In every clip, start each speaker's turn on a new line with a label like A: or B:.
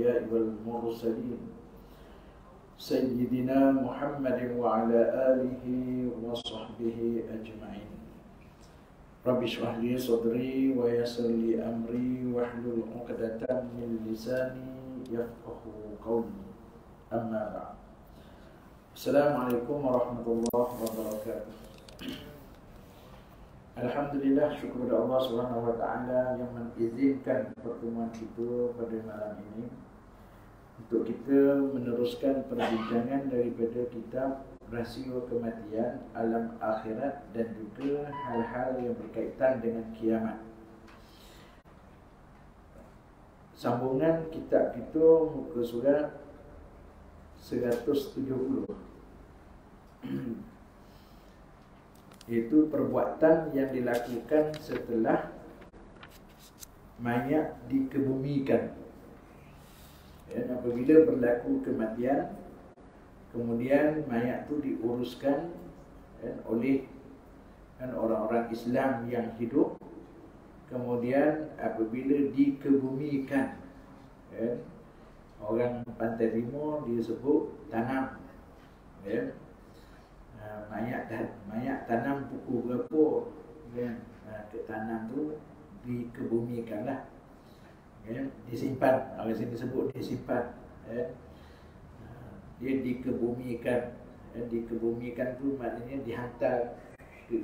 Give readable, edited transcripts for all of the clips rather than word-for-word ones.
A: الأنبياء والمرسلين سيدنا محمد وعلى آله وصحبه أجمعين. رب اشرح لي صدري ويسر لي أمري واحلل عقدة من لساني يفقه قولي. أما بعد. Assalamualaikum warahmatullahi wabarakatuh. Alhamdulillah, syukur kepada Allah Subhanahu wa taala yang mengizinkan pertemuan kita pada malam ini untuk kita meneruskan perbincangan daripada kitab Rahsia Kematian, Alam Akhirat dan juga hal-hal yang berkaitan dengan kiamat. Sambungan kitab kita muka surat 170, iaitu perbuatan yang dilakukan setelah mayat dikebumikan. Dan apabila berlaku kematian, kemudian mayat itu diuruskan oleh orang-orang Islam yang hidup. Kemudian apabila dikebumikan, orang Pantai Timur dia sebut tanam, mayat tanam pukul berapa, ke tanam tu dikebumikan lah, disimpan. Orang sini sebut disimpan, dia dikebumikan. Dikebumikan tu maknanya dihantar ke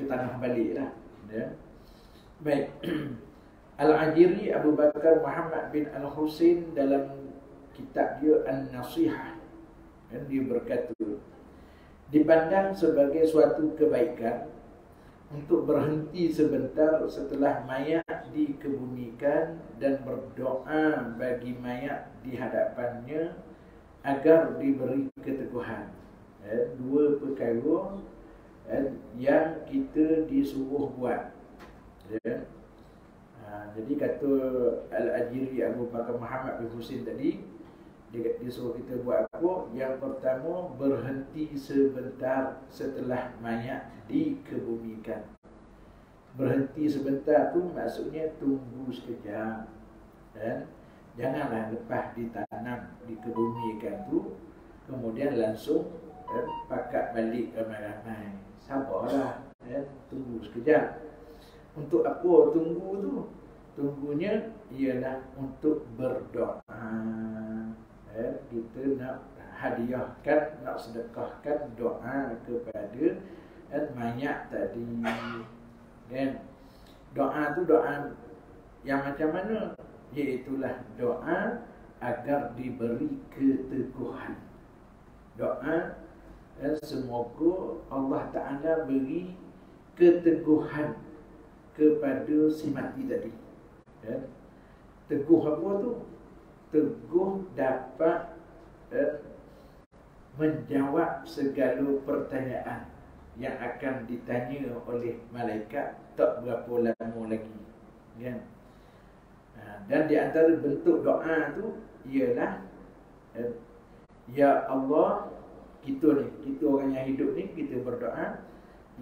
A: tanah balik lah. Baik. Al-Ajiri Abu Bakar Muhammad bin Al-Husain dalam kitab dia An-Nasihah, dia berkata, dipandang sebagai suatu kebaikan untuk berhenti sebentar setelah mayat dikebumikan dan berdoa bagi mayat di hadapannya agar diberi keteguhan. Dua perkara yang kita disuruh buat. Jadi kata Al-Ajiri Abu Bakar Muhammad bin Husain tadi, dia suruh kita buat apa? Yang pertama, berhenti sebentar setelah mayat dikebumikan. Berhenti sebentar tu maksudnya tunggu sekejap, janganlah lepas ditanam, dikebumikan tu kemudian langsung pakat balik ramai-ramai. Sabarlah, tunggu sekejap. Untuk apa tunggu tu? Tunggunya ialah untuk berdoa. Kita nak hadiahkan, nak sedekahkan doa kepada mayat tadi. Doa tu doa yang macam mana? Iaitulah doa agar diberi keteguhan. Doa semoga Allah Ta'ala beri keteguhan kepada si mati tadi. Teguh apa tu? Teguh dapat menjawab segala pertanyaan yang akan ditanya oleh malaikat tak berapa lama lagi. Dan di antara bentuk doa tu ialah, ya Allah, kita orang yang hidup ni, kita berdoa,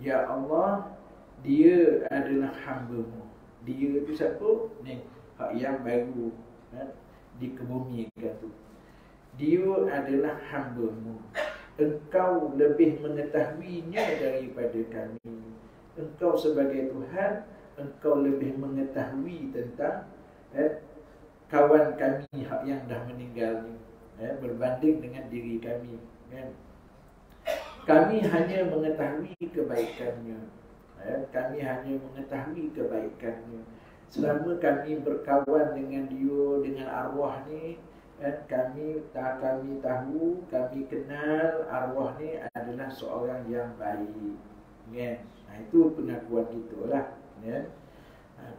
A: ya Allah, dia adalah hamba-Mu. Dia tu siapa? Ni, hak yang baru dikebumikan tu. Dia adalah hamba-Mu. Engkau lebih mengetahuinya daripada kami. Engkau sebagai Tuhan, Engkau lebih mengetahui tentang kawan kami hak yang dah meninggal ni, berbanding dengan diri kami. Kami hanya mengetahui kebaikannya. Kami hanya mengetahui kebaikannya. Selama kami berkawan dengan dia, dengan arwah ni, kami tahu, kami kenal arwah ni adalah seorang yang baik. Itu pengakuan kita lah.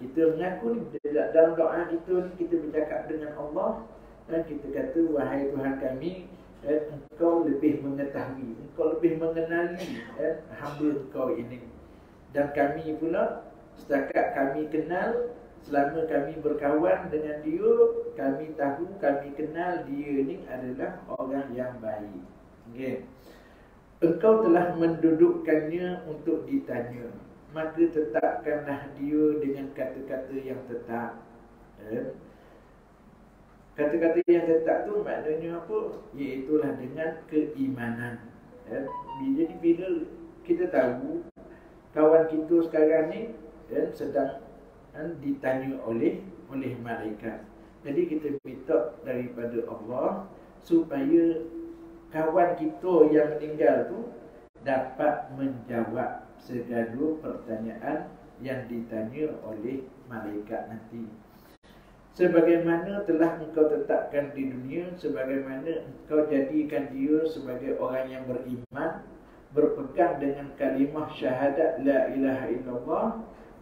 A: Kita mengaku ni, dalam doa kita ni, kita bercakap dengan Allah, dan kita kata, wahai Tuhan kami, Engkau lebih mengetahui, Engkau lebih mengenali hamba Engkau ini. Dan kami pula, setakat kami kenal, selama kami berkawan dengan dia, kami tahu, kami kenal dia ni adalah orang yang baik. Engkau telah mendudukkannya untuk ditanya, maka tetapkanlah dia dengan kata-kata yang tetap. Kata-kata yang tetap tu maknanya apa? Iaitulah dengan keimanan. Jadi bila kita tahu kawan kita sekarang ni sedang ditanya oleh malaikat. Jadi kita minta daripada Allah supaya kawan kita yang meninggal tu dapat menjawab segala pertanyaan yang ditanya oleh malaikat nanti. Sebagaimana telah engkau tetapkan di dunia, sebagaimana engkau jadikan dia sebagai orang yang beriman, berpegang dengan kalimah syahadat la ilaha illallah,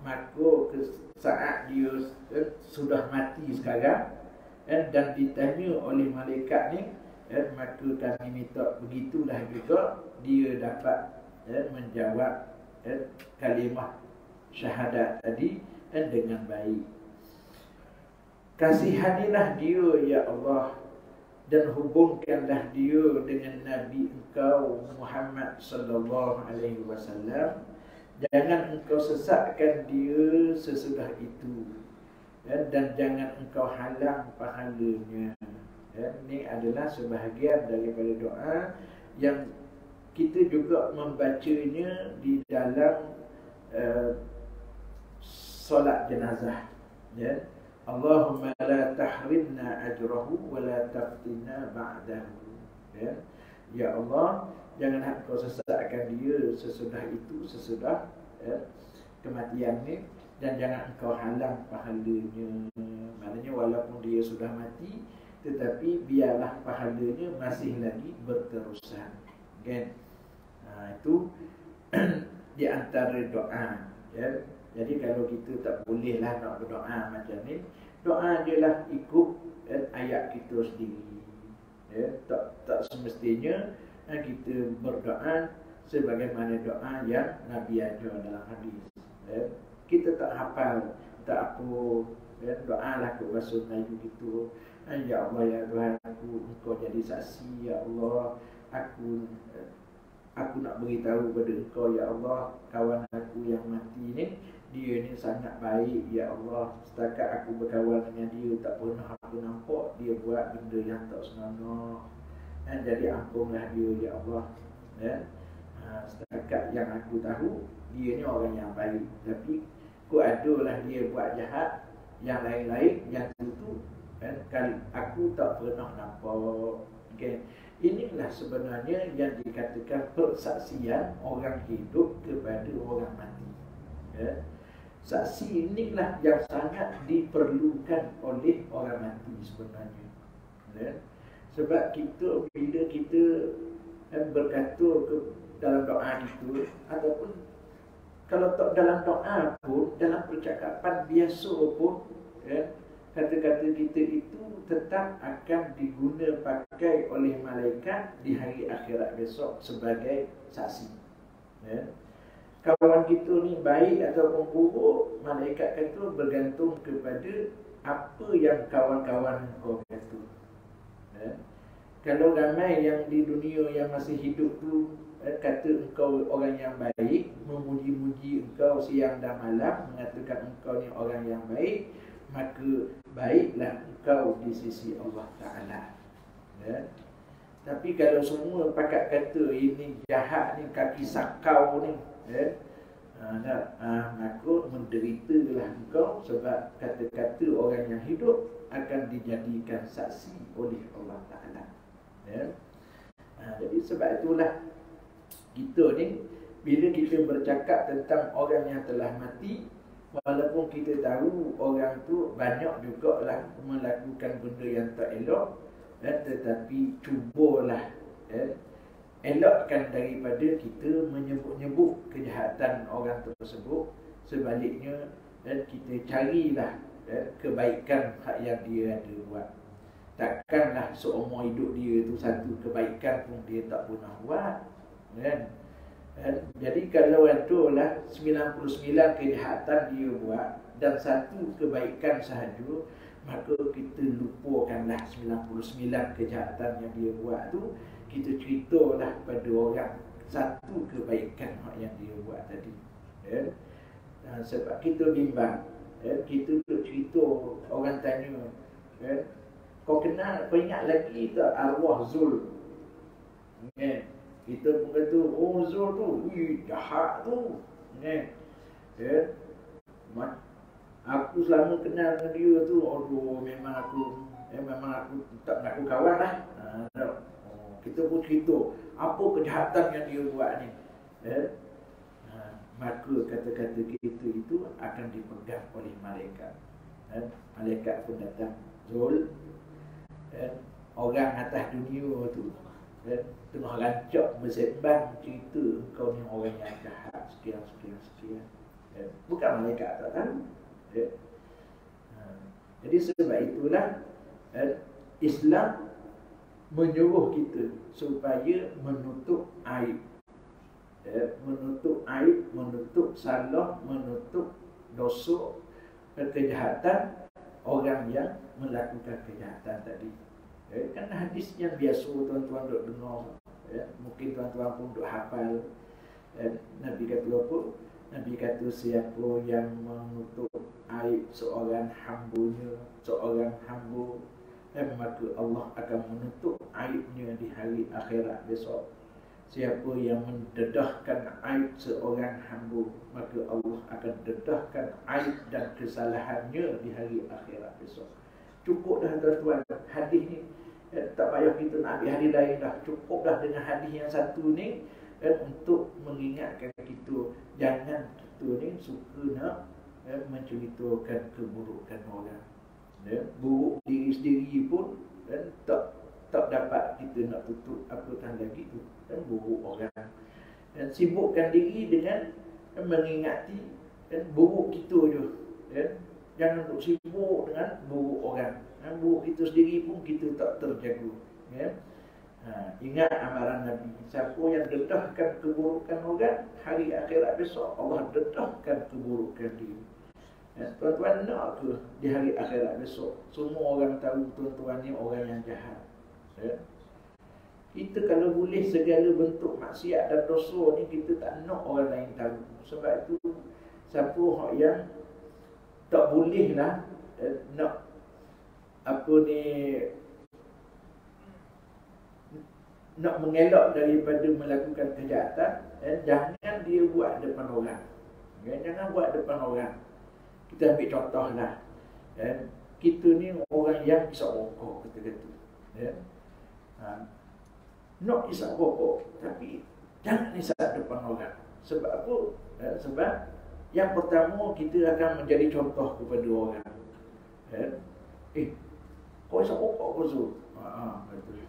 A: maka saat dia sudah mati sekarang dan ditanya oleh malaikat ni, maka kami minta begitulah juga dia dapat menjawab kalimah syahadat tadi dengan baik. Kasihanilah dia ya Allah, dan hubungkanlah dia dengan Nabi engkau Muhammad sallallahu alaihi wasallam. Jangan engkau sesatkan dia sesudah itu, dan jangan engkau halang pahalanya. Ini adalah sebahagian daripada doa yang kita juga membacanya di dalam solat jenazah. Allahumma la tahrimna ajrahu wa la taftinna ba'dahu. Ya Allah, janganlah engkau sesatkan dia sesudah itu, sesudah kematian ni, dan jangan engkau halang pahalanya. Maknanya walaupun dia sudah mati, tetapi biarlah pahalanya masih lagi berterusan. Kan? Itu di antara doa. Jadi kalau kita tak bolehlah nak berdoa macam ni, doa je lah ikut ayat kita sendiri. Tak semestinya kita berdoa sebagaimana doa yang Nabi ajar dalam hadis. Kita tak hafal, tak apa, doalah ke bahasa Melayu gitu. Ya Allah, ya Tuhan aku, engkau jadi saksi, ya Allah, aku nak beritahu kepada engkau, ya Allah, kawan aku yang mati ni, dia ni sangat baik, ya Allah. Setakat aku berkawan dengan dia, tak pernah aku nampak dia buat benda yang tak senonoh. Jadi ampunlah dia, ya Allah. Setakat yang aku tahu, dia ni orang yang baik. Tapi kau adalah dia buat jahat yang lain-lain, yang itu kan aku tak pernah nampak. Okay. Inilah sebenarnya yang dikatakan persaksian orang hidup kepada orang mati. Saksi inilah yang sangat diperlukan oleh orang mati sebenarnya. Sebab kita bila kita berkata ke dalam doa itu, ataupun kalau tak dalam doa pun, dalam percakapan biasa pun, kata-kata kita itu tetap akan diguna pakai oleh malaikat di hari akhirat besok sebagai saksi. Kawan kita ni baik ataupun buruk, malaikat kata bergantung kepada apa yang kawan-kawan kau kata. Kalau ramai yang di dunia yang masih hidup tu kata engkau orang yang baik, memuji-muji engkau siang dan malam, mengatakan engkau ni orang yang baik, maka baiklah engkau di sisi Allah Ta'ala. Tapi kalau semua pakat kata ini jahat ni, kaki sakau ni, maka menderitalah engkau, sebab kata-kata orang yang hidup akan dijadikan saksi oleh Allah Ta'ala. Jadi sebab itulah kita ni, bila kita bercakap tentang orang yang telah mati, walaupun kita tahu orang tu banyak jugalah melakukan benda yang tak elok, tetapi cubalah elakkan daripada kita menyebut-nyebut kejahatan orang tersebut. Sebaliknya kita carilah kebaikan hak yang dia ada buat. Takkanlah seumur hidup dia tu satu kebaikan pun dia tak pernah buat, kan? Jadi kalau itulah 99 kejahatan dia buat dan satu kebaikan sahaja, maka kita lupakanlah 99 kejahatan yang dia buat tu. Kita ceritalah pada orang satu kebaikan yang dia buat tadi. Sebab kita bimbang, kita cerita, orang tanya, Kau kenal, kau ingat lagi tak arwah Zul? Okay. Kita pun kata, oh Zul tu, jahat tu. Okay. Yeah. Aku selama kenal dengan dia tu, aduh memang aku tak nak aku kawan lah. Kita pun cerita apa kejahatan yang dia buat ni. Maka kata-kata kita itu akan dipegang oleh malaikat. Malaikat pun datang, Zul, orang atas dunia tu tengah rancak bersembang cerita kau ni orang yang jahat sekian. Bukan malaikat tak tahu. Jadi sebab itulah Islam menyuruh kita supaya menutup aib, menutup salah, menutup dosa, kejahatan orang yang melakukan kejahatan tadi. Kan hadis yang biasa tuan-tuan duk dengar, mungkin tuan-tuan pun duk hafal. Nabi kata apa? Nabi kata siapa yang menutup aib seorang hambanya, seorang hamba, maka Allah akan menutup aibnya di hari akhirat besok. Siapa yang mendedahkan aib seorang hamba, maka Allah akan dedahkan aib dan kesalahannya di hari akhirat besok. Cukup dah tuan-tuan hadis ni. Tak payah kita nak ambil hadis lain dah. Cukup dah dengan hadis yang satu ni untuk mengingatkan kita, jangan kita ni suka nak menceritakan keburukan orang. Buruk diri sendiri pun tak dapat kita nak tutup, apatah lagi tu buruk orang. Dan sibukkan diri dengan mengingati buruk kita je. Jangan duk sibuk dengan buruk orang. Buruk kita sendiri pun kita tak terjaga. Ingat amaran Nabi, siapa yang dedahkan keburukan orang, hari akhirat besok Allah dedahkan keburukan dia. Tuan-tuan nak ke di hari akhirat besok semua orang tahu tuan-tuan ni orang yang jahat? Kita kalau boleh segala bentuk maksiat dan dosa ni kita tak nak orang lain tahu. Sebab itu siapa yang tak boleh lah nak nak mengelak daripada melakukan kejahatan, jangan dia buat depan orang. Jangan buat depan orang. Kita ambil contoh lah, kita ni orang yang isap rokok, kata-kata. Nak isap rokok, tapi jangan isap depan orang. Sebab apa? Sebab yang pertama kita akan menjadi contoh kepada orang. Kau isap rokok ke Zul? Betul.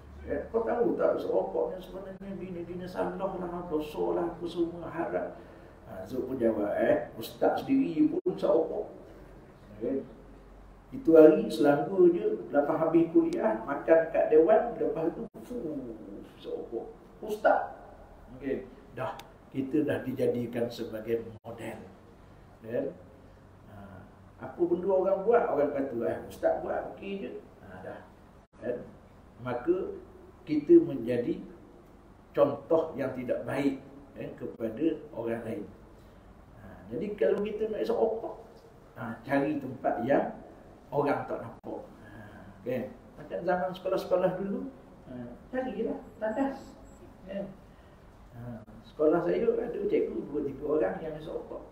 A: Kau tahu tak rokok ni sebenarnya bina salah lah, dosa lah, apa semua harap. Zul pun jawab, ustaz sendiri pun isap rokok. Itu hari selangka je, lepas habis kuliah, makan kat dewan, lepas tu isap rokok. Ustaz. Dah, kita dah dijadikan sebagai model. Apa benda orang buat, orang kata ustaz buat okey je. Dah. Maka kita menjadi contoh yang tidak baik kepada orang lain. Jadi kalau kita nak isap rokok, cari tempat yang orang tak nampak. Macam zaman sekolah-sekolah dulu, carilah tandas. Sekolah saya ada cikgu 2-3 orang yang isap rokok.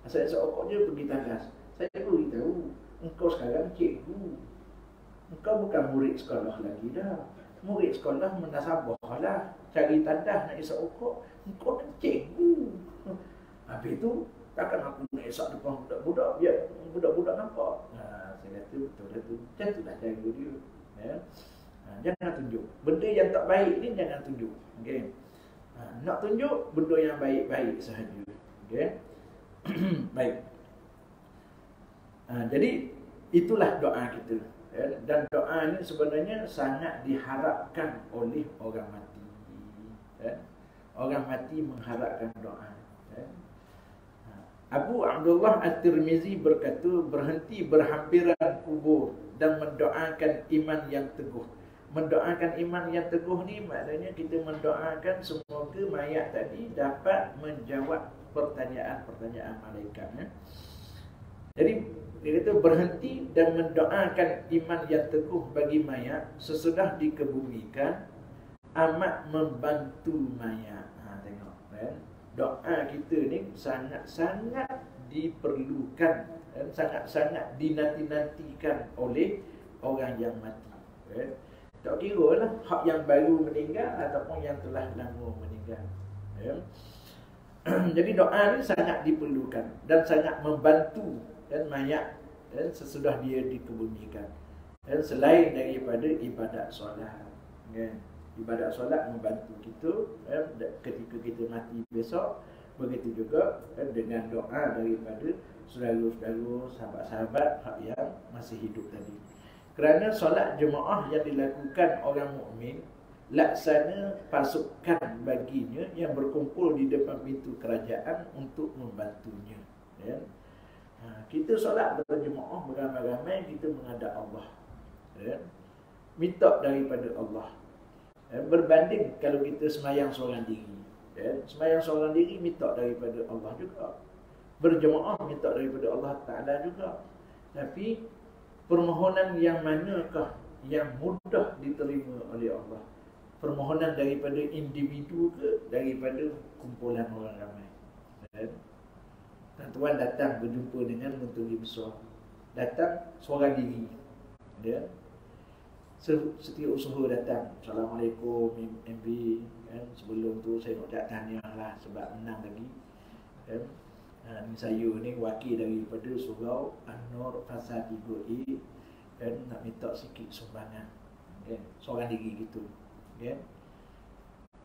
A: Asal isap rokok je pergi tandas. Saya beritahu, engkau sekarang cikgu, engkau bukan murid sekolah lagi dah. Murid sekolah menasabah lah, cari tandas nak isap rokok. Engkau kan cikgu. Habis tu takkan aku nak isap depan budak-budak, biar budak-budak nampak. Saya kata betul lah tu. Macam tu lah cara dia. Jangan tunjuk benda yang tak baik ni, jangan tunjuk. Nak tunjuk benda yang baik-baik sahaja. Baik. Jadi itulah doa kita. Dan doa ini sebenarnya sangat diharapkan oleh orang mati. Orang mati mengharapkan doa. Abu Abdullah At-Tirmizi berkata, berhenti berhampiran kubur dan mendoakan iman yang teguh. Mendoakan iman yang teguh ni maknanya kita mendoakan semoga mayat tadi dapat menjawab pertanyaan-pertanyaan malaikat. Jadi dia kata berhenti dan mendoakan iman yang teguh bagi mayat sesudah dikebumikan amat membantu mayat. Tengok kan. Doa kita ni sangat-sangat diperlukan dan sangat-sangat dinanti-nantikan oleh orang yang mati. Kan? Tak kira lah hak yang baru meninggal ataupun yang telah lama meninggal. Kan? Jadi doa ni sangat diperlukan dan sangat membantu dan mayat dan sesudah dia dikebumikan. Dan selain daripada ibadat solat, kan? Ibadat solat membantu kita ketika kita mati besok. Begitu juga dengan doa daripada saudara-saudara, sahabat-sahabat yang masih hidup tadi. Kerana solat jemaah yang dilakukan orang mukmin laksana pasukan baginya yang berkumpul di depan pintu kerajaan untuk membantunya. Ya. Kita solat berjemaah beramai-ramai, kita menghadap Allah. Ya. Minta daripada Allah. Berbanding kalau kita semayang seorang diri. Semayang seorang diri minta daripada Allah juga. Berjemaah minta daripada Allah Ta'ala juga. Tapi permohonan yang manakah yang mudah diterima oleh Allah? Permohonan daripada individu ke daripada kumpulan orang ramai? Tuan datang berjumpa dengan menteri besar, datang seorang diri. Setiap usaha datang, Assalamualaikum MB, kan? Sebelum tu saya nak tahniah lah sebab menang lagi, kan? Saya ni wakil daripada Surau An-Nur Fasa 3E, kan? Nak minta sikit sumbangan, kan? Seorang diri gitu, kan?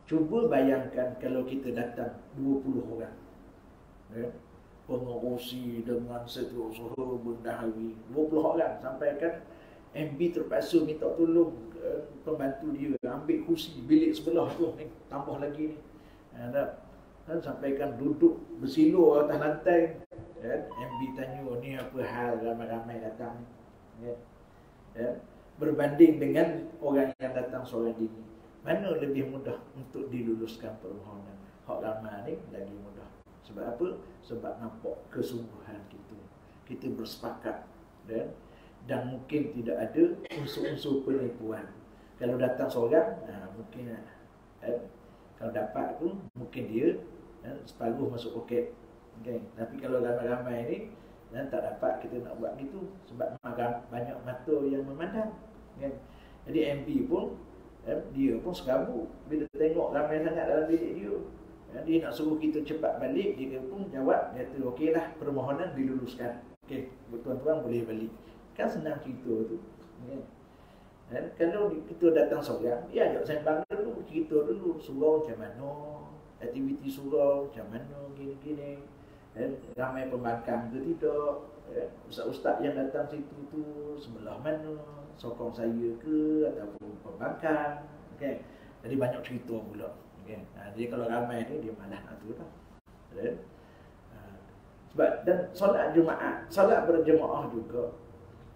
A: Cuba bayangkan kalau kita datang 20 orang, kan? Pengurusi dengan setiausaha bendahari 20 orang, sampaikan MB terpaksa minta tolong pembantu dia ambil kursi bilik sebelah tu ni, tambah lagi ni. Dan sampaikan duduk bersilur atas lantai, kan? MB tanya, ni apa hal ramai-ramai datang ni, kan? Berbanding dengan orang yang datang seorang diri, mana lebih mudah untuk diluluskan permohonan? Hak ramai ni lagi mudah. Sebab apa? Sebab nampak kesungguhan kita. Kita bersepakat, kan? Dan mungkin tidak ada unsur-unsur penipuan. Kalau datang seorang, mungkin kalau dapat tu mungkin dia separuh masuk poket, okay. Tapi kalau ramai-ramai ni tak dapat, kita nak buat gitu sebab banyak mata yang memandang, okay. Jadi MB pun dia pun serabut bila tengok ramai sangat dalam bilik dia. Dia nak suruh kita cepat balik, dia pun jawab, dia kata okeylah, permohonan diluluskan, okey, tuan-tuan boleh balik. Kan senang cerita tu, kan? Kalau kita datang seorang, dia ajak sembang dulu, cerita dulu surau macam mana, aktiviti surau macam mana, gini-gini, ramai pembangkang ke tidak, ustaz-ustaz yang datang situ tu sebelah mana, sokong saya ke ataupun pembangkang, okay. Jadi banyak cerita pula, okay. Jadi kalau ramai ni dia malas nak tu tau. Sebab dan solat Jumaat, solat berjemaah juga.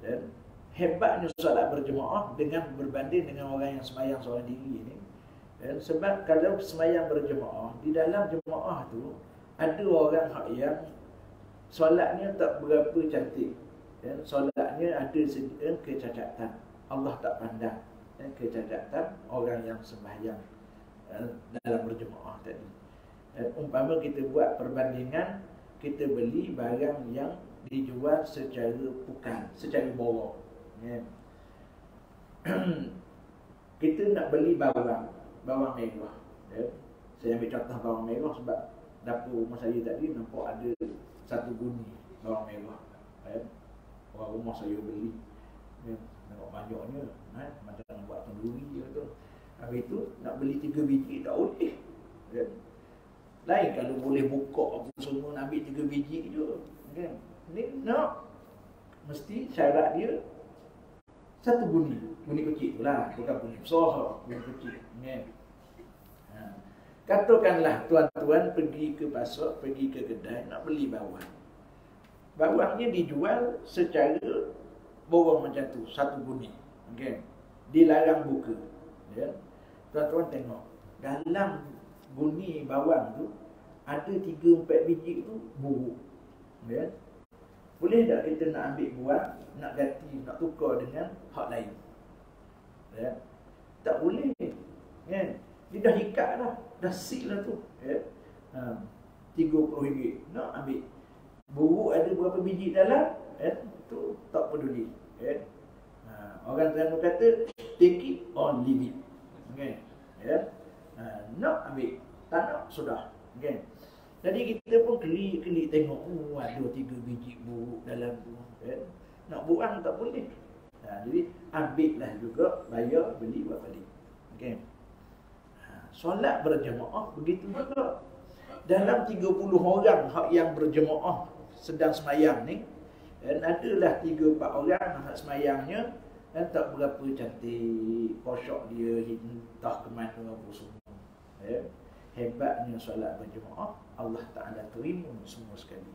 A: Dan hebatnya solat berjemaah dengan berbanding dengan orang yang sembahyang seorang diri ni. Dan sebab kalau sembahyang berjemaah, di dalam jemaah tu ada orang yang solatnya tak berapa cantik, dan solatnya ada sedikit kecacatan. Allah tak pandang kecacatan orang yang sembahyang dalam berjemaah tadi. Dan umpama kita buat perbandingan, kita beli barang yang dijual secara pukan, secara borong, ya. Kita nak beli bawang merah, ya. Saya ambil contoh bawang merah sebab dapur rumah saya tadi nampak ada satu guni bawang merah, ya. Orang rumah saya beli, ya. Nampak banyaknya, macam nak buat tanduri tu. Habis tu nak beli 3 biji tak boleh, ya. Lain kalau boleh buka apa semua, nak ambil 3 biji je, kan? Ni nak mesti syarat dia satu guni kecil tu lah, bukan guni besar, guni kecil, kan? Katakanlah tuan-tuan pergi ke pasar, pergi ke kedai nak beli bawang. Bawangnya dijual secara borong macam tu, satu guni, kan? Dilarang buka, ya. Tuan-tuan tengok dalam guni bawang tu ada 3-4 biji tu buruk, ya. Boleh tak kita nak ambil buang, nak ganti, nak tukar dengan hak lain? Ya. Tak boleh. Kan? Dia dah ikat dah seal lah tu. Ya. RM30 nak ambil. Buruk ada berapa biji dalam, tu tak peduli. Ya. Orang Terengganu kata take it or leave it. Okay. Ya. Nak ambil, tak nak sudah. Okay. Jadi kita pun kelik-kelik tengok, ada 3 biji buruk dalam tu. Nak buang tak boleh. Jadi ambillah juga, bayar, beli, buat balik. Okay. Solat berjemaah begitu juga. Dalam 30 orang yang berjemaah sedang semayang ni, adalah 3-4 orang hak semayangnya tak berapa cantik, posyok dia, entah ke mana apa semua. Hebatnya solat berjemaah, Allah Ta'ala terima semua sekali.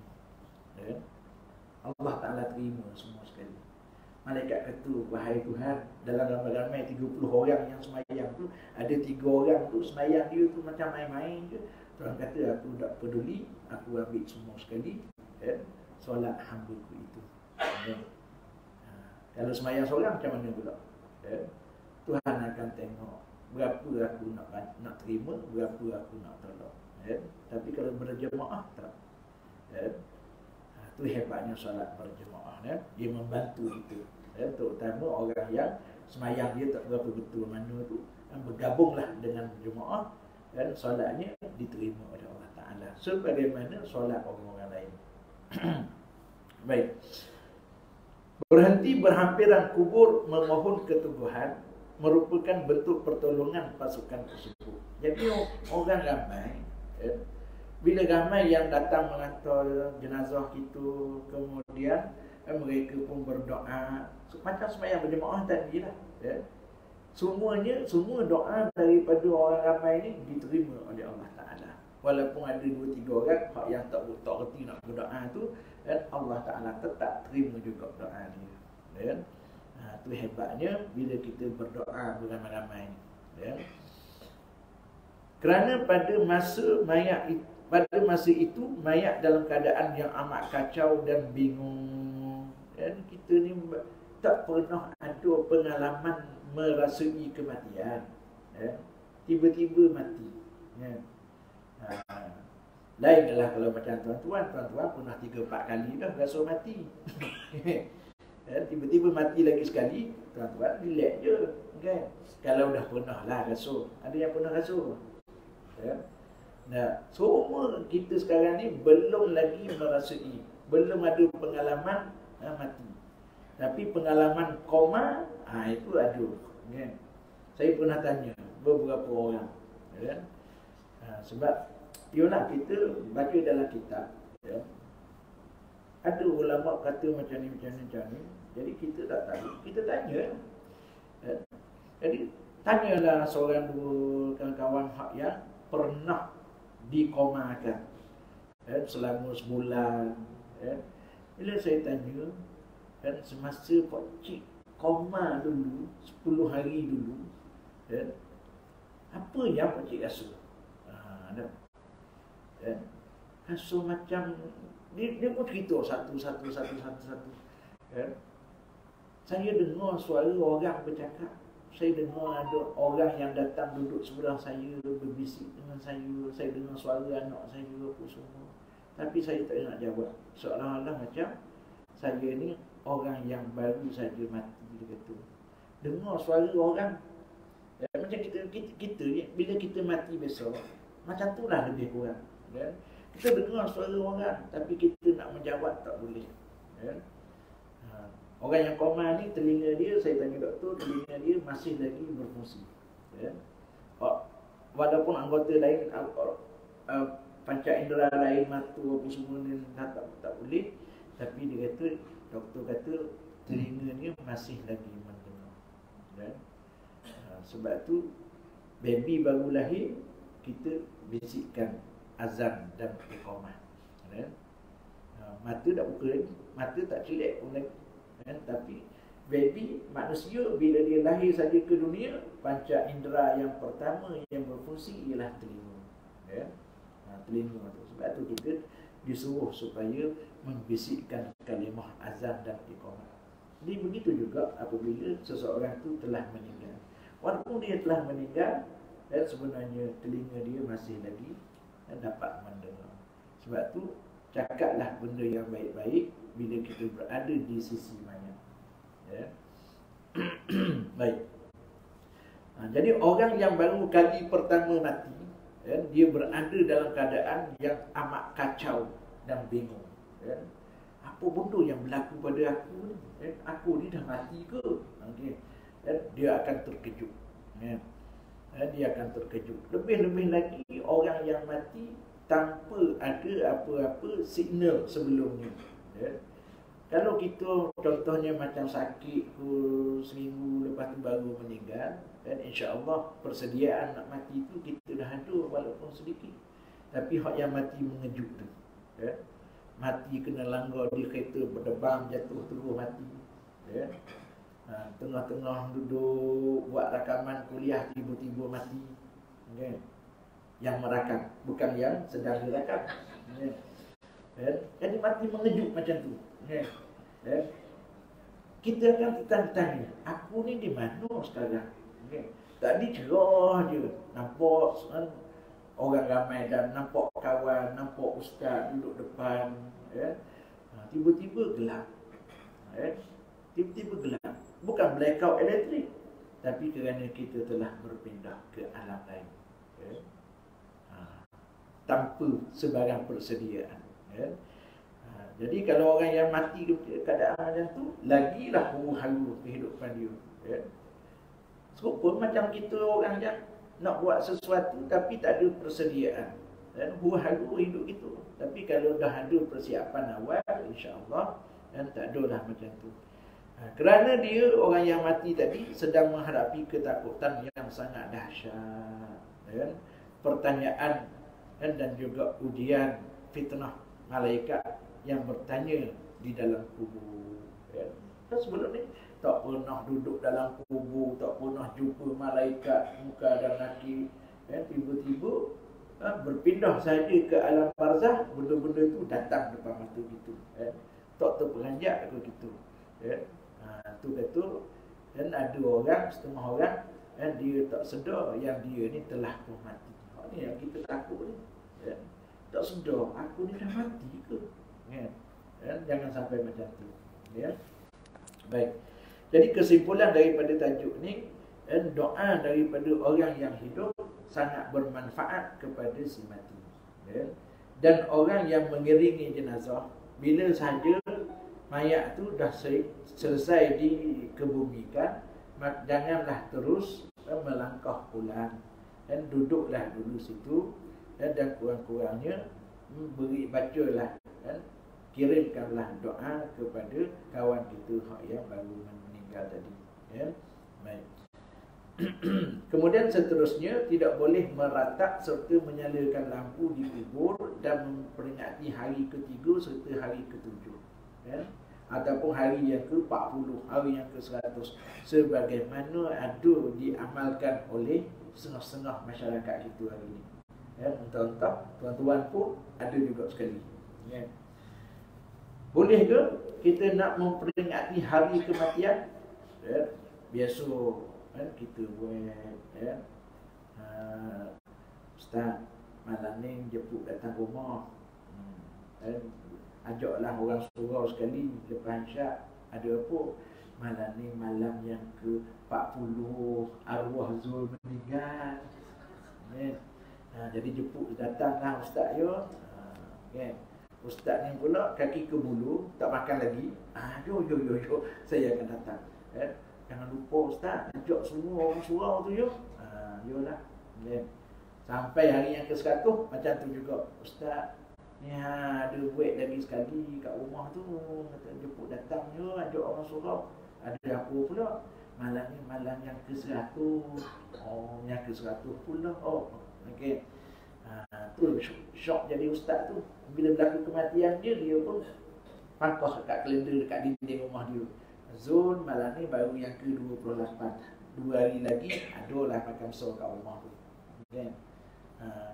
A: Allah Ta'ala terima semua sekali. Malaikat kata, wahai Tuhan, dalam ramai-ramai 30 orang yang semayang tu, ada 3 orang tu semayang dia tu macam main-main je. Tuhan kata, aku tak peduli, aku ambil semua sekali. Solat hamba-Ku itu. Kalau semayang seorang macam mana pula? Tuhan akan tengok berapa aku nak terima, berapa aku nak tolak. Tapi kalau berjemaah tak. Itu hebatnya solat berjemaah. Dia membantu itu. Terutama orang yang semayang dia tak berapa betul mana tu, bergabunglah dengan jemaah dan solatnya diterima oleh Allah Ta'ala sebagaimana solat orang-orang lain. Baik. Berhenti berhampiran kubur memohon keteguhan merupakan bentuk pertolongan pasukan tersebut. Jadi orang ramai, bila ramai yang datang mengantar jenazah itu, kemudian mereka pun berdoa macam sembahyang berjemaah tadi lah. Semua doa daripada orang ramai ini diterima oleh Allah Ta'ala. Walaupun ada 2-3 orang yang tak reti nak berdoa tu, Allah Ta'ala tetap terima juga doa dia. Itu hebatnya bila kita berdoa beramai-ramai. Kerana pada masa itu mayat dalam keadaan yang amat kacau dan bingung. Kita ni tak pernah ada pengalaman merasai kematian. Tiba-tiba mati. Lainlah kalau macam tuan-tuan pernah 3-4 kali dah rasa mati. Tiba-tiba mati lagi sekali, tuan-tuan relax je, kan? Kalau dah pernah lah rasa, ada yang pernah rasa. Nah, semua kita sekarang ni belum lagi merasai, belum ada pengalaman mati. Tapi pengalaman koma, itu ada, kan? Saya pernah tanya beberapa orang, kan? Sebab yalah kita baca dalam kitab, ada ulama kata macam ni. Jadi kita tak tahu, kita tanya. Jadi tanyalah seorang dua kawan-kawan hak yang pernah dikomakan selama sebulan. Bila saya tanya, semasa Pak Cik koma dulu 10 hari dulu, apa yang Pak Cik rasa? Rasa macam dia pun cerita satu. Saya dengar suara orang bercakap. Saya dengar ada orang yang datang duduk sebelah saya, berbisik dengan saya. Saya dengar suara anak saya apa semua. Tapi saya tak nak jawab. Seolah-olah macam saya ni orang yang baru saja mati, dia kata. Dengar suara orang. Macam kita ni, bila kita mati besok, macam tu lah lebih kurang. Kita dengar suara orang, tapi kita nak menjawab tak boleh. Orang yang koma ni, telinga dia, saya tanya doktor, telinga dia masih lagi berfungsi. Walaupun anggota lain, panca indera lain, mata apa semua ni tak boleh, tapi dia kata, doktor kata telinga dia masih lagi mendengar. Sebab tu baby baru lahir, kita bisikkan azan dan iqamah. Mata tak buka lagi, mata tak celak pun lagi. Tapi baby manusia bila dia lahir saja ke dunia, panca indera yang pertama yang berfungsi ialah telinga. Telinga tu. Sebab tu kita disuruh supaya membisikkan kalimah azan dan iqamah. Jadi begitu juga apabila seseorang itu telah meninggal. Walaupun dia telah meninggal, dan sebenarnya telinga dia masih lagi dapat mendengar. Sebab tu cakaplah benda yang baik-baik bila kita berada di sisi mayat. Ya. Baik. Jadi orang yang baru kali pertama mati, ya, dia berada dalam keadaan yang amat kacau dan bingung. Ya. Apa benda yang berlaku pada aku ni? Ya, aku ni dah mati ke? Okay. Ya, dia akan terkejut. Ya. Dia akan terkejut. Lebih-lebih lagi orang yang mati tanpa ada apa-apa signal sebelumnya. Ya. Kalau kita contohnya macam sakit ke seminggu lepas tu baru meninggal, dan insya-Allah persediaan nak mati tu kita dah ada walaupun sedikit. Tapi hak yang mati mengejut tu. Ya. Mati kena langgar di kereta, berdebam, jatuh terus mati. Ya. Tengah-tengah duduk buat rakaman kuliah tiba-tiba mati. Okay. Yang merakam, bukan yang sedang dirakam. Okay. Jadi mati mengejut macam tu. Okay. Kita akan bertanya, aku ni di mana sekarang? Okay. Tadi cerah je, nampak orang ramai dan nampak kawan, nampak ustaz duduk depan. Tiba-tiba gelap. Tiba-tiba gelap. Bukan blackout elektrik, tapi kerana kita telah berpindah ke alam lain. Tanpa sebarang persediaan. Jadi kalau orang yang mati keadaan macam tu, lagilah huru-hara kehidupan dia. Serupa macam kita orang yang nak buat sesuatu tapi tak ada persediaan. Huru-hara hidup itu. Tapi kalau dah ada persiapan awal, insya-Allah, dan tak adalah macam tu. Kerana dia orang yang mati tadi sedang menghadapi ketakutan yang sangat dahsyat, pertanyaan dan juga ujian fitnah malaikat yang bertanya di dalam kubur. Dan sebelum ni tak pernah duduk dalam kubur, tak pernah jumpa malaikat muka dan kaki. Tiba-tiba berpindah saja ke alam barzah, benda-benda itu datang depan mata gitu. Tak terperanjat ke gitu. Tu kata, dan ada orang, setengah orang, dia tak sedar yang dia ni telah pun mati. Ni yang kita takut ni. Tak sedar, aku ni dah mati ke? Jangan sampai macam tu. Baik. Jadi kesimpulan daripada tajuk ni, doa daripada orang yang hidup sangat bermanfaat kepada si mati. Dan orang yang mengiringi jenazah, bila sahaja mayat tu dah selesai dikebumikan, janganlah terus melangkah pulang, dan duduklah dulu situ, dan kurang-kurangnya bacalah, kirimkanlah doa kepada kawan kita yang baru meninggal tadi. Baik. Kemudian seterusnya, tidak boleh meratap serta menyalakan lampu di kubur dan memperingati hari ketiga serta hari ketujuh, ataupun hari yang ke-40, hari yang ke-100, sebagaimana ada diamalkan oleh setengah-setengah masyarakat kita hari ini. Entah-entah tuan-tuan pun ada juga sekali. Boleh ke kita nak memperingati hari kematian? Biasa kita buat, Ustaz, malam ni jemput datang rumah, ajaklah orang surau sekali lepas Isyak. Ada apa? Malam ni malam yang ke-40, arwah Zul meninggal. Jadi jemput datanglah Ustaz ya. Ustaz ni pula kaki ke bulu, tak makan lagi. Yo, saya akan datang. Jangan lupa Ustaz, ajak semua orang surau tu yo. Yolah. Sampai hari yang ke-100 macam tu juga. Ustaz, ni ada buat lagi sekali kat rumah tu, kata jemput datang je, ajak orang surau. Ada apa pula? Malam ni malam yang ke-100. Oh, yang ke-100 pula. Oh, okey. Tu syok jadi ustaz tu. Bila berlaku kematian dia pun pangkos kat kalender dekat dinding rumah dia. Zul malam ni baru yang ke-28. 2 hari lagi adalah makan besar kat rumah tu. Okay.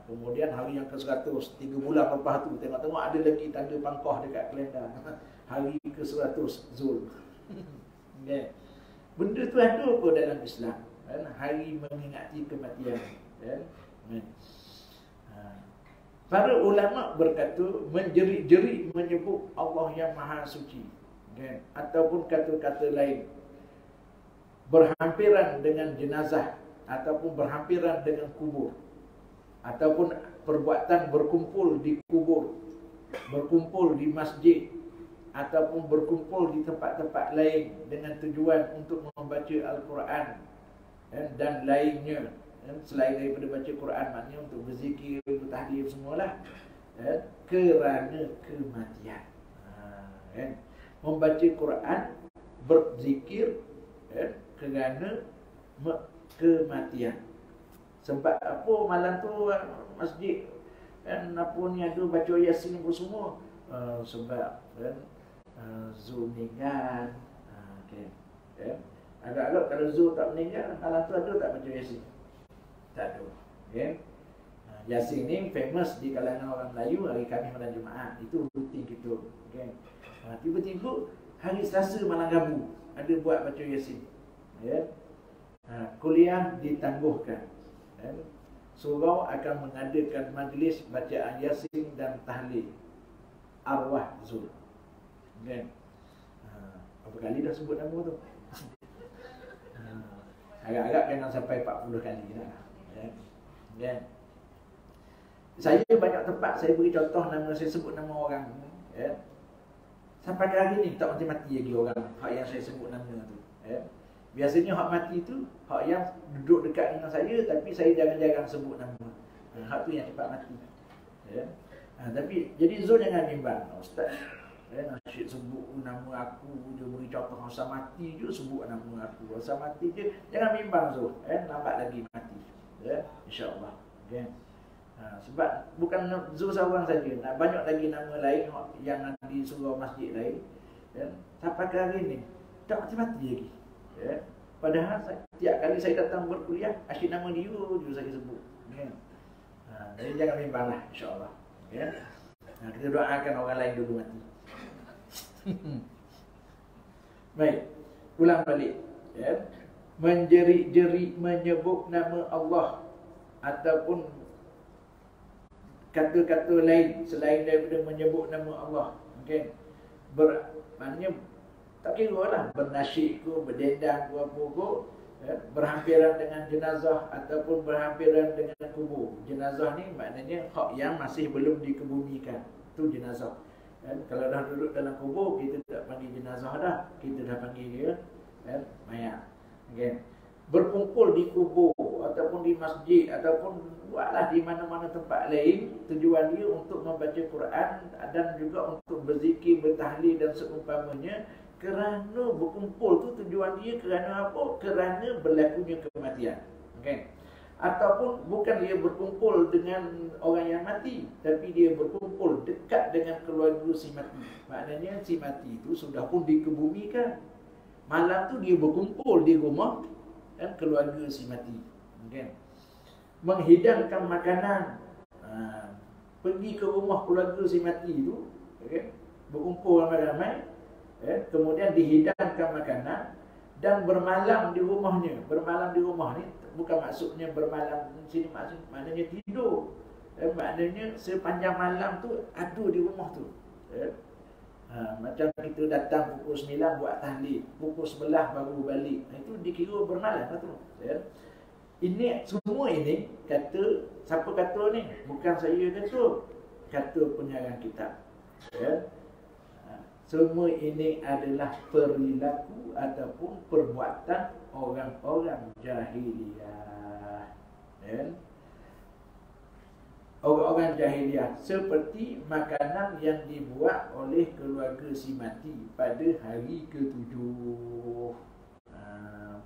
A: Kemudian hari yang ke-100, 3 bulan lepas tu, tengok-tengok ada lagi tanda pangkah dekat kalender. Hari ke-100 Zul. Okay. Benda tu ada apa dalam Islam? Kan? Hari mengingati kematian. Kan? Para ulama berkata menjerit-jerit menyebut Allah yang Maha Suci. Kan? Ataupun kata-kata lain, berhampiran dengan jenazah ataupun berhampiran dengan kubur, ataupun perbuatan berkumpul di kubur, berkumpul di masjid, ataupun berkumpul di tempat-tempat lain dengan tujuan untuk membaca Al-Quran dan lainnya, selain daripada baca Quran, maknanya untuk berzikir, bertahlil semualah, kerana kematian. Membaca Quran, berzikir kerana kematian. Sebab apa malam tu masjid apa ni ada baca Yasin apa semua? Sebab Zul meninggal. Okay. Agak-agak kalau Zul tak meninggal, malam tu ada tak baca Yasin? Tak ada. Okay. Yasin ni famous di kalangan orang Melayu hari Khamis malam Jumaat. Itu rutin kita. Okay. Tiba-tiba hari Selasa malam Rabu ada buat baca Yasin. Ya. Kuliah ditangguhkan. Surau akan mengadakan majlis bacaan Yasin dan tahlil arwah Zul. Okay. Berapa kali dah sebut nama tu? Agak-agak jangan sampai 40 kali dah. Okay. Saya banyak tempat saya beri contoh nama, saya sebut nama orang. Sampai hari ni tak mati-mati lagi orang hak yang saya sebut nama tu. Biasanya hak mati tu hak yang duduk dekat dengan saya, tapi saya jarang-jarang sebut nama. Hak tu yang cepat mati. Tapi jadi Zul jangan bimbang, Ustaz. Nasyid sebut nama aku, dia beri contoh masa mati je sebut nama aku. Masa mati je jangan bimbang Zul. Lambat lagi mati. Insya-Allah. Sebab bukan Zul seorang saja, banyak lagi nama lain yang di surau masjid lain. Sampai hari ni tak mati-mati lagi. Padahal tiap kali saya datang berkuliah, asyik nama dia je saya sebut. Jadi jangan bimbanglah, insya-Allah. Kita doakan orang lain dulu mati. Baik, ulang balik. Menjerit-jerit menyebut nama Allah ataupun kata-kata lain selain daripada menyebut nama Allah. Maknanya tak kira lah, bernasyid ke, berdendang ke, apa ke, berhampiran dengan jenazah ataupun berhampiran dengan kubur. Jenazah ni maknanya hak yang masih belum dikebumikan, tu jenazah. Kalau dah duduk dalam kubur, kita tak panggil jenazah dah, kita dah panggil dia mayat. Berkumpul di kubur ataupun di masjid ataupun buatlah di mana-mana tempat lain, tujuan dia untuk membaca Quran dan juga untuk berzikir, bertahlil dan seumpamanya. Kerana berkumpul tu tujuan dia kerana apa? Kerana berlakunya kematian. Ataupun bukan dia berkumpul dengan orang yang mati, tapi dia berkumpul dekat dengan keluarga si mati. Maknanya si mati itu sudah pun dikebumikan. Malam tu dia berkumpul di rumah keluarga si mati. Menghidangkan makanan. Pergi ke rumah keluarga si mati itu, berkumpul ramai-ramai. Kemudian dihidangkan makanan dan bermalam di rumahnya. Bermalam di rumah ni bukan maksudnya bermalam sini, maknanya tidur. Maknanya sepanjang malam tu ada di rumah tu. Macam kita datang pukul 9 buat tahlil, pukul 11 baru balik. Itu dikira bermalam lah tu. Ini semua ini kata, siapa kata ni? Bukan saya kata, kata pengarang kitab. Semua ini adalah perilaku ataupun perbuatan orang-orang jahiliyah. Orang-orang jahiliyah seperti makanan yang dibuat oleh keluarga si mati pada hari ke-7.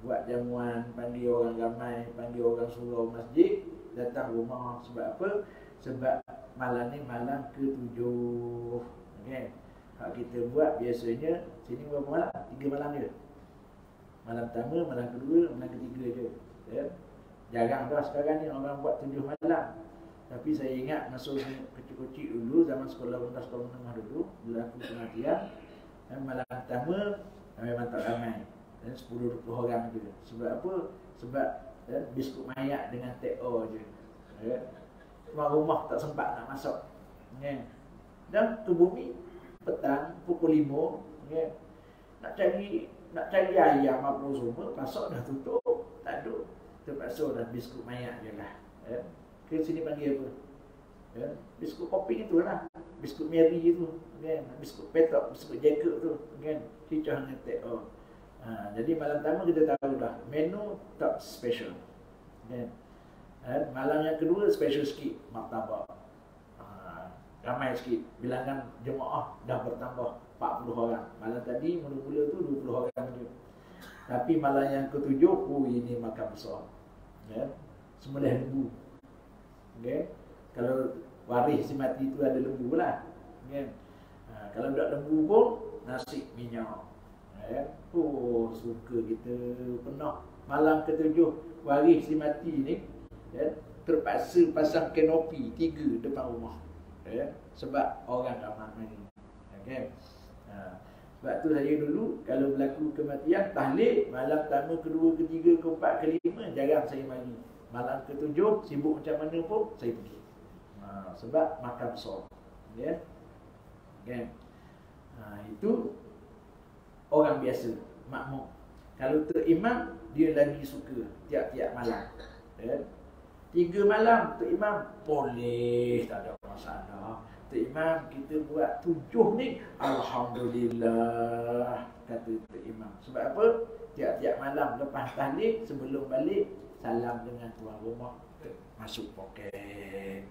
A: Buat jamuan, panggil orang ramai, panggil orang surau masjid, datang rumah. Sebab apa? Sebab malam ni malam ke-7. Hak kita buat biasanya sini berapa malam? 3 malam je. Malam pertama, malam kedua, malam ketiga je. Jarang dah sekarang ni orang buat 7 malam. Tapi saya ingat masa kecil-kecil dulu, zaman sekolah rendah, sekolah menengah dulu, berlaku kematian. Malam pertama memang tak ramai, 10-20 orang je. Sebab apa? Sebab biskut mayat dengan TO je. Tuan rumah tak sempat nak masuk. Dan ke bumi petang pukul 5, nak cari ayam apa semua, pasok dah tutup, tak ada. Terpaksa dah biskut mayat je lah. Ke sini panggil apa? Biskut kopi itu lah, biskut Mary itu, kan? Biskut petok, biskut Jacob tu, kan? Cicah dengan TO. Jadi malam pertama kita tahu dah menu tak special, kan? Malam yang kedua special sikit, martabak. Ramai sikit, bilangan jemaah dah bertambah 40 orang. Malam tadi mula-mula tu 20 orang je. Tapi malam yang ketujuh, ini makan besar, kan? Sembelih lembu, kan? Kalau waris si mati itu ada lembu lah, kan? Kalau tak lembu pun nasi minyak, kan? Suka kita penuh. Malam ketujuh waris si mati ni, kan? Terpaksa pasang kanopi 3 depan rumah, kan? Sebab orang ramai ni, kan? Sebab tu saya dulu kalau berlaku kematian tahlil malam pertama, kedua, ketiga, keempat, kelima jarang saya mari. Malam ketujuh sibuk macam mana pun saya pergi. Sebab makan besar, ya, kan? Itu orang biasa, makmum. Kalau terimam dia lagi suka tiap-tiap malam, ya. 3 malam terimam boleh, tak ada masalah. Terimam kita buat 7 ni, alhamdulillah, kata terimam. Sebab apa? Tiap-tiap malam lepas tahlil sebelum balik salam dengan tuan rumah, masuk poket.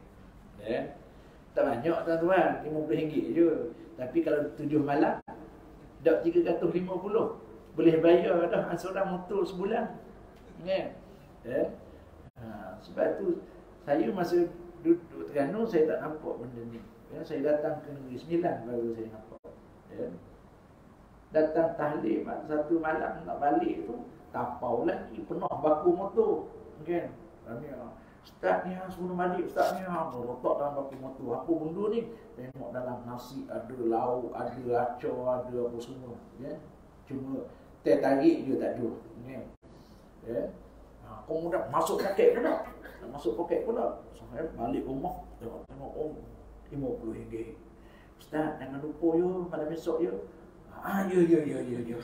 A: Tak banyak tuan-tuan, RM50 je. Tapi kalau 7 malam dak 350, boleh bayar dah ansuran motor sebulan, kan? Sebab tu saya masa duduk Terengganu saya tak nampak benda ni. Saya datang ke Negeri Sembilan baru saya nampak. Datang tahlil satu malam nak balik tu tapau lagi, penuh baku motor, kan? Ustaz ni sebelum balik, Ustaz ni letak dalam baku motor. Apa benda ni? Tengok dalam nasi ada lauk, ada acor, ada apa semua, kan? Cuma teh tarik je tak ada, kan? Kemudian masuk poket pula. Masuk poket pula. Saya balik rumah tengok RM50. Ustaz jangan lupa yo malam esok yo. Ya.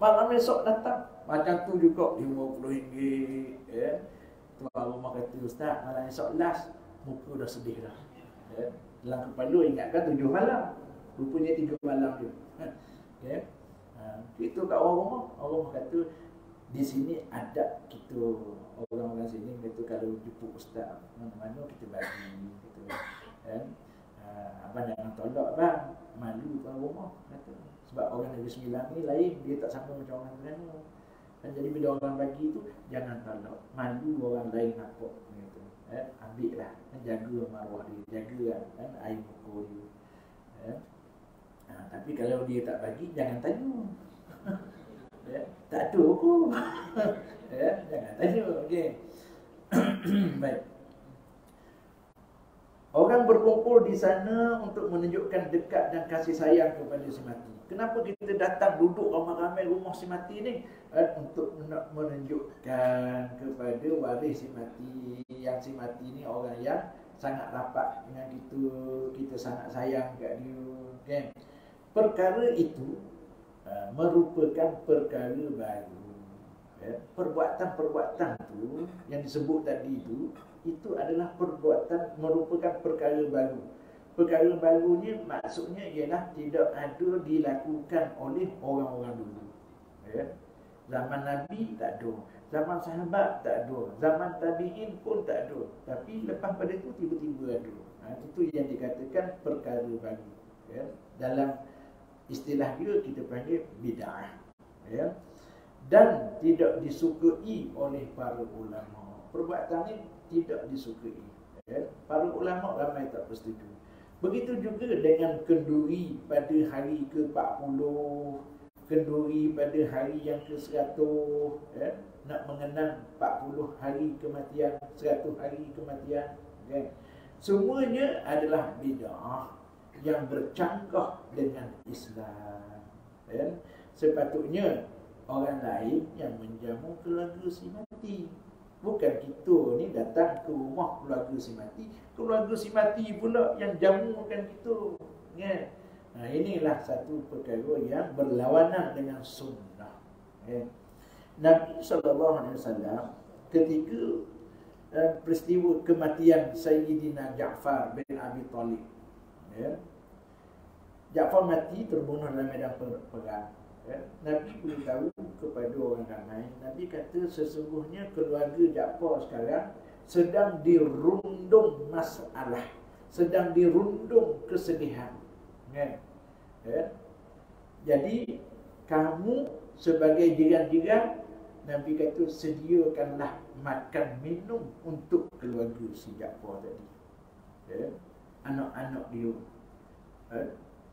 A: Malam esok datang macam tu juga RM50, ya. Tuan rumah kata, Ustaz malam esok last, muka dah sedih dah, ya. Dalam kepala ingatkan 7 malam, rupanya 3 malam je, ya. Itu kat orang rumah. Orang rumah kata di sini ada kita, orang-orang sini kata kalau jemput Ustaz mana-mana kita bagi, gitu, kan? Abang jangan tolak bang, malu tuan rumah, kata. Sebab orang Negeri Sembilan ni lain, dia tak sama macam orang Terengganu. Dan jadi bila orang bagi tu jangan tolak, malu orang lain nampak, gitu. Ambil lah, jaga maruah dia, jaga kan air muka dia. Tapi kalau dia tak bagi jangan tanya. Tak ada pun. Jangan tanya, okey. Baik. Orang berkumpul di sana untuk menunjukkan dekat dan kasih sayang kepada si mati. Kenapa kita datang duduk ramai-ramai rumah si mati ni? Untuk menunjukkan kepada waris si mati, yang si mati ni orang yang sangat rapat dengan kita sangat sayang kat dia, kan? Perkara itu merupakan perkara baru. Perbuatan-perbuatan tu yang disebut tadi itu adalah perbuatan merupakan perkara baru. Perkara barunya maksudnya ialah tidak ada dilakukan oleh orang-orang dulu. Zaman Nabi tak ada, zaman sahabat tak ada, zaman tabi'in pun tak ada. Tapi lepas pada itu tiba-tiba ada. Itu yang dikatakan perkara baru. Dalam istilah dia kita panggil bid'ah. Dan tidak disukai oleh para ulama. Perbuatan ini tidak disukai. Para ulama ramai tak bersetuju. Begitu juga dengan kenduri pada hari ke-40, kenduri pada hari yang ke-100, nak mengenang 40 hari kematian, 100 hari kematian, kan? Semuanya adalah bid'ah yang bercanggah dengan Islam, kan? Sepatutnya orang lain yang menjamu keluarga si mati, bukan kita ni datang ke rumah keluarga si mati, keluarga si mati pula yang jamukan kita, kan? Nah, inilah satu perkara yang berlawanan dengan sunnah, kan? Nabi SAW ketika peristiwa kematian Sayyidina Ja'far bin Abi Talib, ya, Ja'far mati terbunuh dalam medan perang, ya. Nabi beritahu kepada orang ramai, Nabi kata sesungguhnya keluarga Ja'far sekarang sedang dirundung masalah, sedang dirundung kesedihan, ya. Ya. Jadi kamu sebagai jiran-jiran, Nabi kata sediakanlah makan minum untuk keluarga si Ja'far tadi, ya. Anak-anak dia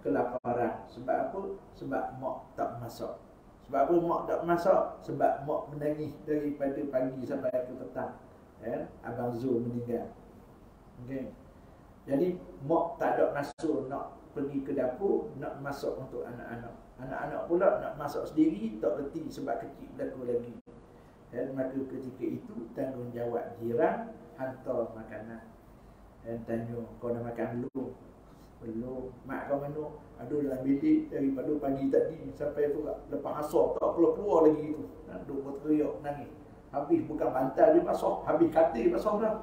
A: kelaparan. Sebab apa? Sebab mak tak masak. Sebab apa mak tak masak? Sebab mak menangis daripada pagi sampai ke petang, ya. Abang Zul meninggal, okay. Jadi mak tak ada nafsu nak pergi ke dapur nak masak untuk anak-anak. Anak-anak pula nak masak sendiri tak reti sebab kecil berlaku lagi. Dan maka ketika itu tanggungjawab jiran hantar makanan. Dan tanya, kau dah makan belum? Belum. Mak kau mana? Ada dalam bilik daripada pagi tadi sampai pula lepas asar tak keluar lagi itu. Duk berteriak nangis. Habis bukan bantal dia basah, habis katil basah dah.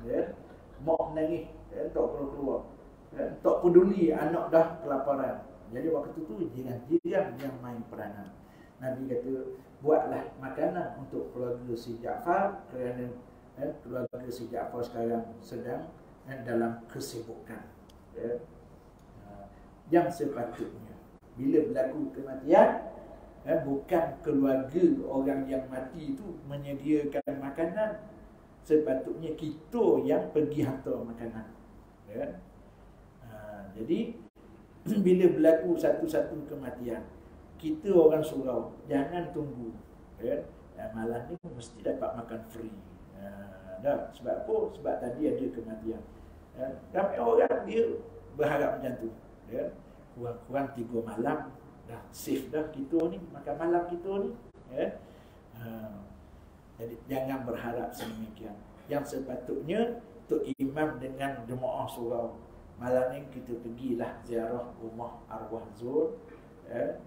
A: Ya. Mak menangis, ya, tak keluar. Ya, tak peduli anak dah kelaparan. Jadi waktu itu jiran-jiran yang main peranan. Nabi kata, buatlah makanan untuk keluarga si Ja'far kerana keluarga si Ja'far sekarang sedang dalam kesibukan, ya. Yang sepatutnya bila berlaku kematian, bukan keluarga orang yang mati itu menyediakan makanan, sepatutnya kita yang pergi hantar makanan, ya. Jadi bila berlaku satu-satu kematian, kita orang surau jangan tunggu, ya. Malam ni mesti dapat makan free, dah. Sebab apa? Sebab tadi ada kematian, ya. Ramai orang dia berharap macam tu, ya. Kurang-kurang 3 malam dah safe dah kita ni, makan malam kita ni, ya. Jadi jangan berharap sedemikian. Yang sepatutnya Tok Imam dengan jemaah surau, malam ni kita pergilah ziarah rumah arwah Zul, ya.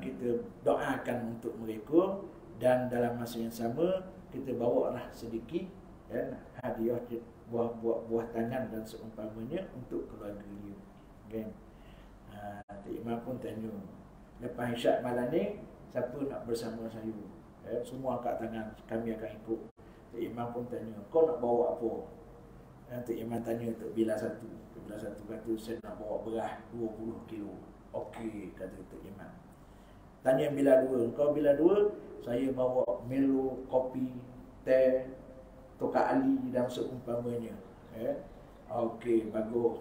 A: Kita doakan untuk mereka, dan dalam masa yang sama kita bawalah sedikit, ya, hadiah buah tangan dan seumpamanya untuk keluarga dia, okay. Tok Imam pun tanya, lepas isyak malam ni siapa nak bersama saya, ya, semua angkat tangan, kami akan ikut. Tok Imam pun tanya, kau nak bawa apa? Tok Imam tanya Tok Bilal satu. Tok Bilal satu kata, saya nak bawa beras 20 kilo. Okey, kata Tok Imam. Tanya Bilal dua, kau Bilal dua, saya bawa Milo, kopi, teh, Tokak Ali dan seumpamanya, ya. Okey, bagus.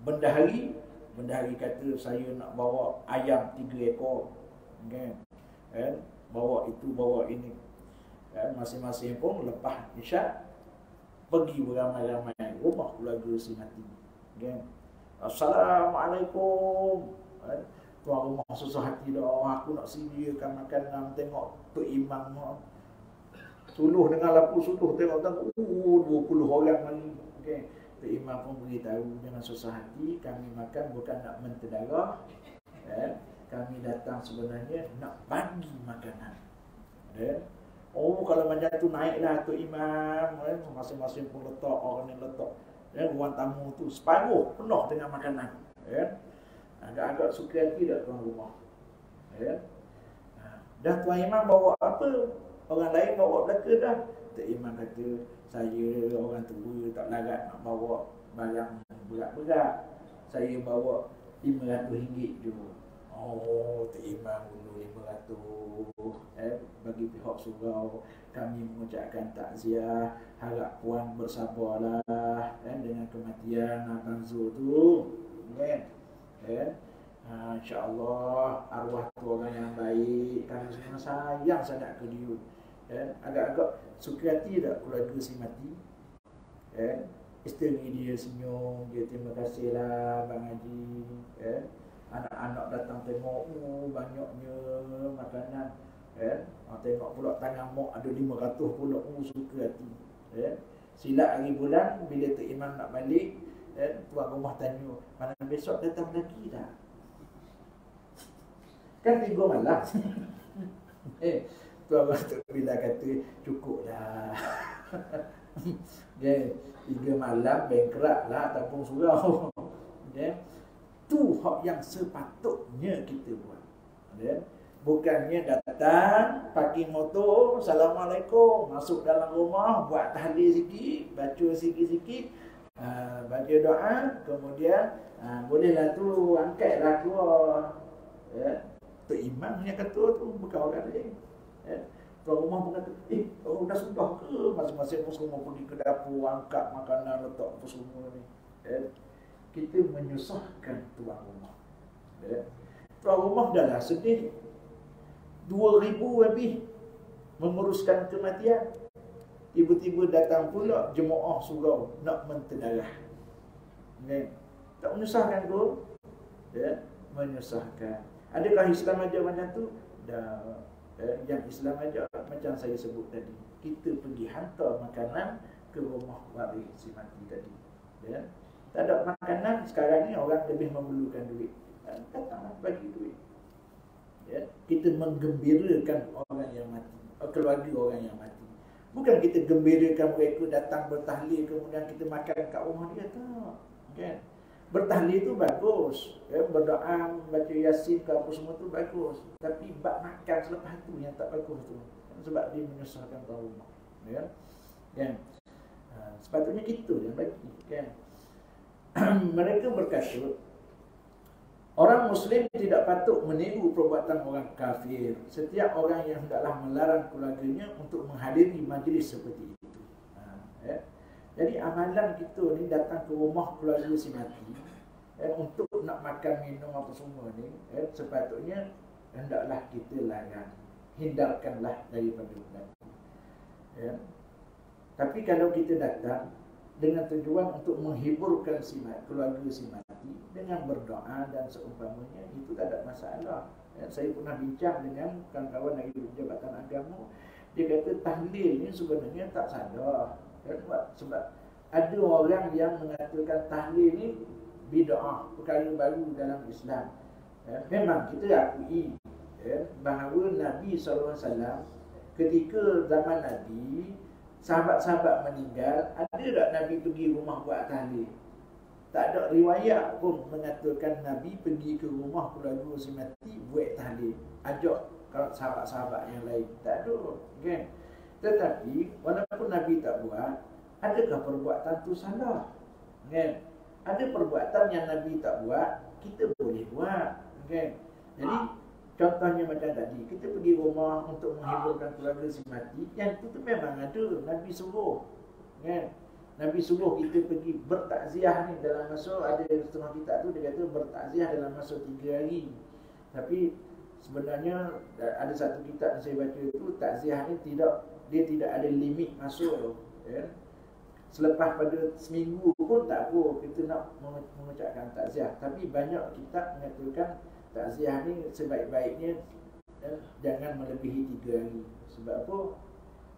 A: Bendahari kata saya nak bawa ayam 3 ekor, kan? Bawa itu, bawa ini. Masing-masing pun lepas isyak pergi beramai-ramai rumah keluarga si mati, kan? Assalamualaikum. Tuan rumah susah hati dah, aku nak sediakan makanan, tengok Tok Imam suluh dengan lapu suluh, tengok 20 orang lagi, okay. Tok Imam pun beritahu, jangan susah hati, kami makan bukan nak mentedara, kami datang sebenarnya nak bagi makanan, ya. Oh, kalau macam tu naiklah Tok Imam, masing-masing pun letak, orang ni letak, ya, ruang tamu tu separuh penuh dengan makanan, ya. Agak-agak suka hati dah tuan rumah, ya. Dah Tuan Imam bawa apa, orang lain bawa belaka dah. Tok Imam kata, saya orang tua tak larat nak bawa barang berat-berat, saya bawa RM500 je. Oh, Tok Imam dulu 500, bagi pihak surau kami mengucapkan takziah, harap puan bersabarlah, dengan kematian Abang Zul tu, kan? InsyaAllah arwah tu orang yang baik, kami semua sayang sangat ke dia. Agak-agak suka hati tak keluarga si mati. Isteri dia senyum, dia terima kasihlah Bang Haji. Anak-anak datang tengok, banyaknya makanan. Tengok pula tangan mak ada 500 pula, suka hati. Silap hari bulan, bila Tok Imam nak balik, tuan rumah tanya, mana besok datang lagi tak? Kan 3 malam. Tuan rumah Tok Bila kata, cukup lah. 3 malam, bengkerak lah, tampung surau. Tu hak yang sepatutnya kita buat. Bukannya datang, parking motor, Assalamualaikum, masuk dalam rumah, buat tahlil sikit, baca sikit-sikit, baca doa, kemudian bolehlah tu, angkatlah keluar. Tok Imam yang kata tu, bukan orang lain. Tuan rumah pun kata, dah sudah ke? Masing-masing pun semua pergi ke dapur, angkat makanan, letak apa semua ni. Kita menyusahkan tuan rumah. Tuan rumah dah lah sedih. 2,000 lebih menguruskan kematian. Tiba-tiba datang pula jemaah surau nak mentedarah. Tak menyusahkan tu? Menyusahkan. Adakah Islam ajar macam tu? Dah. Yang Islam ajar macam saya sebut tadi, kita pergi hantar makanan ke rumah waris si mati tadi. Tak ada makanan, sekarang ni orang lebih memerlukan duit. Datanglah bagi duit. Kita menggembirakan orang yang mati, keluarga orang yang mati. Bukan kita gembirakan mereka datang bertahlil kemudian kita makan kat rumah dia, tak. Bertahlil tu bagus, berdoa, baca Yasin ke apa semua tu bagus. Tapi bab makan selepas tu yang tak bagus tu. Sebab dia menyusahkan tuan rumah. Sepatutnya kita yang bagi, kan. Mereka berkata, orang Muslim tidak patut meniru perbuatan orang kafir. Setiap orang yang hendaklah melarang keluarganya untuk menghadiri majlis seperti itu. Jadi amalan kita ni datang ke rumah keluarga si mati, untuk nak makan, minum apa semua ni, sepatutnya hendaklah kita larang. Hindarkanlah daripada mati. Tapi kalau kita datang dengan tujuan untuk menghiburkan si keluarga si mati dengan berdoa dan seumpamanya, itu tak ada masalah. Saya pernah bincang dengan kawan-kawan dari Jabatan Agama. Dia kata tahlil ni sebenarnya tak salah. Sebab ada orang yang mengatakan tahlil ni bid'ah, perkara baru dalam Islam. Memang kita akui bahawa Nabi SAW ketika zaman Nabi, sahabat-sahabat meninggal, ada tak Nabi pergi rumah buat tahlil? Tak ada riwayat pun mengatakan Nabi pergi ke rumah keluarga si mati buat tahlil, ajak kalau sahabat-sahabat yang lain. Tak ada, kan? Tetapi walaupun Nabi tak buat, adakah perbuatan tu salah? Kan? Ada perbuatan yang Nabi tak buat, kita boleh buat, kan? Jadi contohnya macam tadi, kita pergi rumah untuk menghiburkan keluarga si mati, yang itu tu memang ada, Nabi suruh, kan? Nabi suruh kita pergi bertakziah ni dalam masa, ada setengah kitab tu dia kata bertakziah dalam masa 3 hari. Tapi sebenarnya ada satu kitab yang saya baca tu, takziah ni dia tidak ada limit masuk, kan? Selepas pada seminggu pun tak apa kita nak mengucapkan takziah. Tapi banyak kitab mengatakan takziah ni sebaik-baiknya jangan melebihi 3 hari. Sebab apa?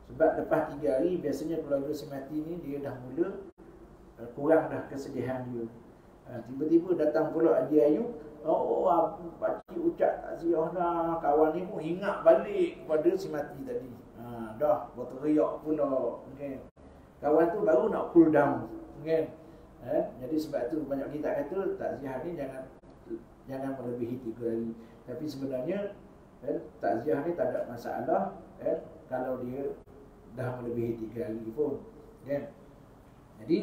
A: Sebab lepas 3 hari biasanya keluarga si mati ni dia dah mula kurang dah kesedihan dia. Tiba-tiba datang pula Haji Ayub, pakcik ucap takziah dah, kawan ni pun ingat balik kepada si mati tadi. Dah berteriak pula, okay. Kawan tu baru nak cool down, okay. Jadi sebab tu banyak kita kata takziah ni jangan melebihi 3 hari. Tapi sebenarnya takziah ni tak ada masalah kalau dia dah melebihi 3 hari pun, kan? Jadi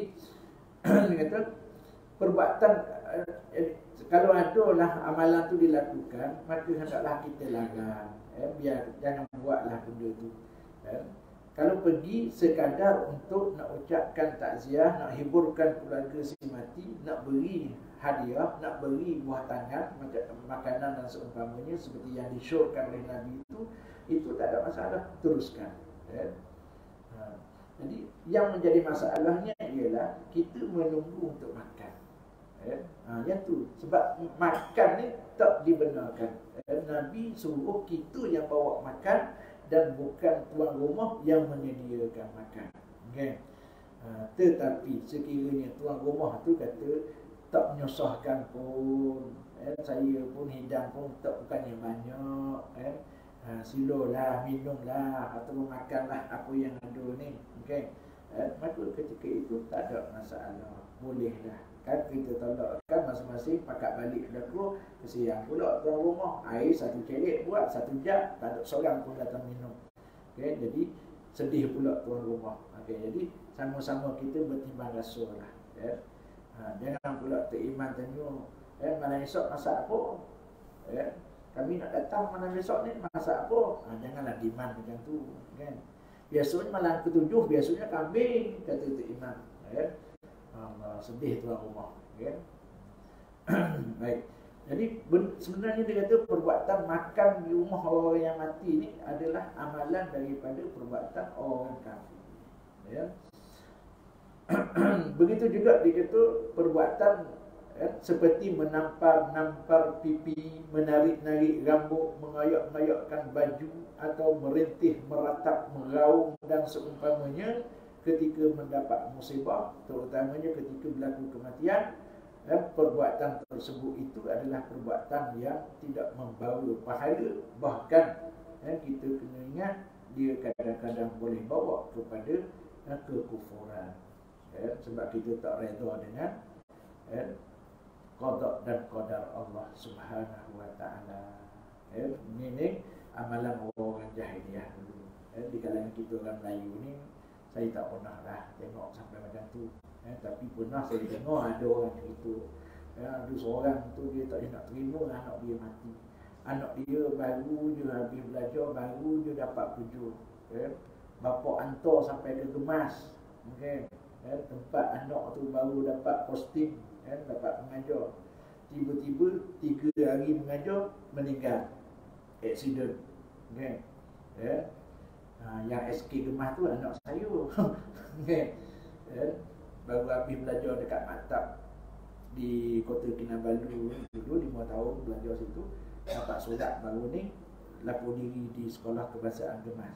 A: dia kata perbuatan kalau adalah amalan tu dilakukan, maka hendaklah kita larang, biar jangan buatlah benda tu. Kalau pergi sekadar untuk nak ucapkan takziah, nak hiburkan keluarga si mati, nak beri hadiah, nak beri buah tangan, makanan dan seumpamanya seperti yang disyorkan oleh Nabi itu tak ada masalah, teruskan. Jadi yang menjadi masalahnya ialah kita menunggu untuk makan. Yang tu sebab makan ni tak dibenarkan. Nabi suruh kita yang bawa makan dan bukan tuan rumah yang menyediakan makan. Okay. Tetapi sekiranya tuan rumah tu kata tak menyusahkan pun, saya pun hidang pun tak bukannya banyak, silalah, minumlah atau makanlah apa yang ada ni. Okay. Maka ketika itu tak ada masalah, bolehlah. Kan kita tolakkan masing-masing pakat balik dulu. Kesian pula tuan rumah, air satu celik buat, satu jam, tak ada seorang pun datang minum. Okay, jadi sedih pula tuan rumah. Okay, jadi sama-sama kita bertimbang rasa lah. Jangan pula teriman tanya, malam esok masak apa? Kami nak datang malam esok ni masak apa? Janganlah demand macam tu. Kan? Biasanya malam ke-7, biasanya kambing, kata teriman. Sedih tuan rumah. Okay? Baik. Jadi sebenarnya dia kata perbuatan makan di rumah orang yang mati ni adalah amalan daripada perbuatan orang kafir. Ya. Begitu juga dia kata perbuatan seperti menampar-nampar pipi, menarik-narik rambut, mengayak-ngayakkan baju atau merintih, meratap, meraung dan seumpamanya ketika mendapat musibah, terutamanya ketika berlaku kematian. Perbuatan tersebut itu adalah perbuatan yang tidak membawa pahala. Bahkan kita kena ingat dia kadang-kadang boleh bawa kepada kekufuran. Sebab kita tak redha dengan qada dan qadar Allah Subhanahu wa taala. Ini amalan orang jahiliah dulu. Di kalangan kita orang Melayu ni saya tak pernah dah tengok sampai macam tu. Tapi pernah saya dengar ada orang cerita, ada seorang tu dia tak nak terima anak dia mati. Anak dia baru je habis belajar, baru je dapat kerja. Bapa hantar sampai ke Gemas. Okay. Tempat anak tu baru dapat posting, dapat mengajar. Tiba-tiba 3 hari mengajar, meninggal. Accident. Okay. Yang SK Gemas tu anak saya. Okay. Baru habis belajar dekat maktab di Kota Kinabalu dulu 5 tahun belajar situ, dapat surat baru ni lapor diri di sekolah kebahasaan Gemas.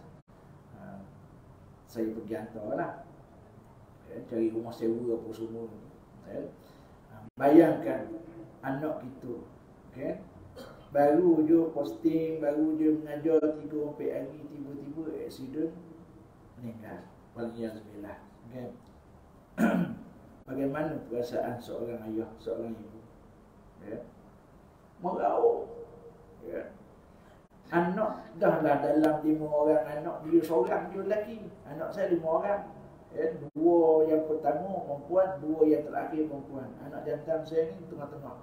A: Saya pergi hantarlah, cari rumah sewa apa semua. Bayangkan anak kita, okay? Baru je posting, baru je mengajar 3-4 hari, tiba-tiba accident, meninggal. Waliyahzubillah. Okay? Bagaimana perasaan seorang ayah, seorang ibu? Merau. Anak dahlah dalam 5 orang anak, dia seorang je lelaki. Anak saya 5 orang. 2 yang pertama perempuan, 2 yang terakhir perempuan. Anak jantan saya ni tengah-tengah.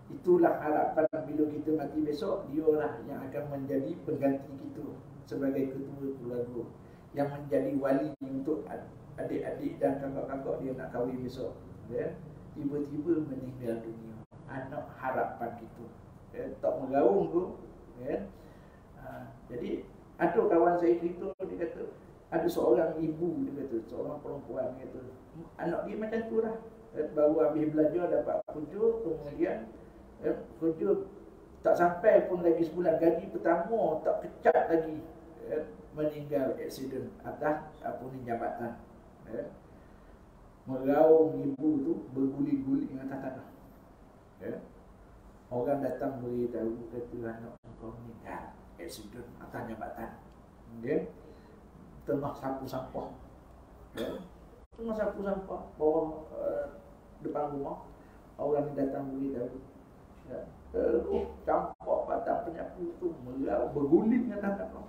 A: Itulah harapan bila kita mati besok, dia lah yang akan menjadi pengganti kita sebagai ketua keluarga, yang menjadi wali untuk adik-adik dan kakak-kakak dia nak kahwin besok. Tiba-tiba meninggal dunia. Anak harapan kita. Tak meraung tu. Jadi ada kawan saya cerita, dia kata ada seorang ibu, dia kata seorang perempuan, dia kata anak dia macam tu lah. Baru habis belajar dapat kerja, kemudian kerja tak sampai pun lagi sebulan, gaji pertama tak kecat lagi, meninggal accident atas apa ni jabatan. Meraung ibu tu berguling-guling atas tanah. Orang datang beritahu, kata anak kau meninggal accident atas jabatan. Tengah sapu sampah. Tengah sapu sampah bawah depan rumah. Orang ni datang beritahu. Campak batang penyapu tu meraung berguling atas tanah.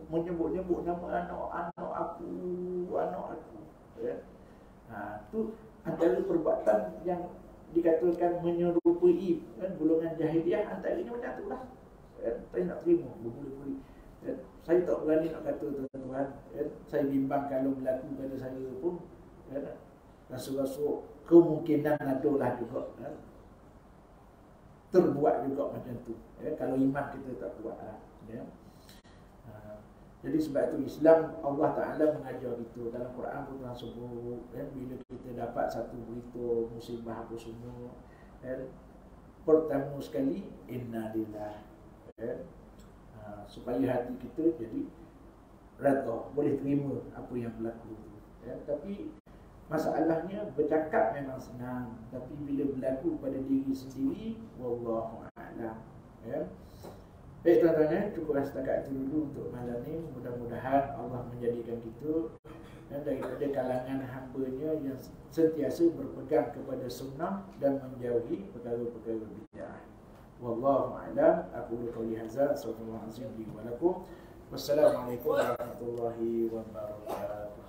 A: Menyebut-nyebut nama anak aku. Tu antara perbuatan yang dikatakan menyerupai golongan jahiliah, antaranya macam tu lah. Saya nak terima berguling-guling. Saya tak berani nak kata tuan-tuan, saya bimbang kalau berlaku pada saya pun, rasa-rasa kemungkinan adalah juga terbuat juga macam tu. Kalau iman kita tak kuat lah. Jadi sebab itu Islam, Allah Ta'ala mengajar kita. Dalam Quran pun Tuhan sebut, bila kita dapat satu berita musibah apa semua, pertama sekali inna lillah, supaya hati kita jadi redha, boleh terima apa yang berlaku. Tapi masalahnya bercakap memang senang, tapi bila berlaku pada diri sendiri, wallahu a'lam. Baik tuan-tuan, cukuplah setakat itu dulu untuk malam ni. Mudah-mudahan Allah menjadikan kita daripada kalangan hamba-Nya yang sentiasa berpegang kepada sunnah dan menjauhi perkara-perkara bid'ah. Wallahu a'lam. Aqulu qawli hadza, astaghfirullahalazim li wa lakum. Wassalamualaikum warahmatullahi wabarakatuh.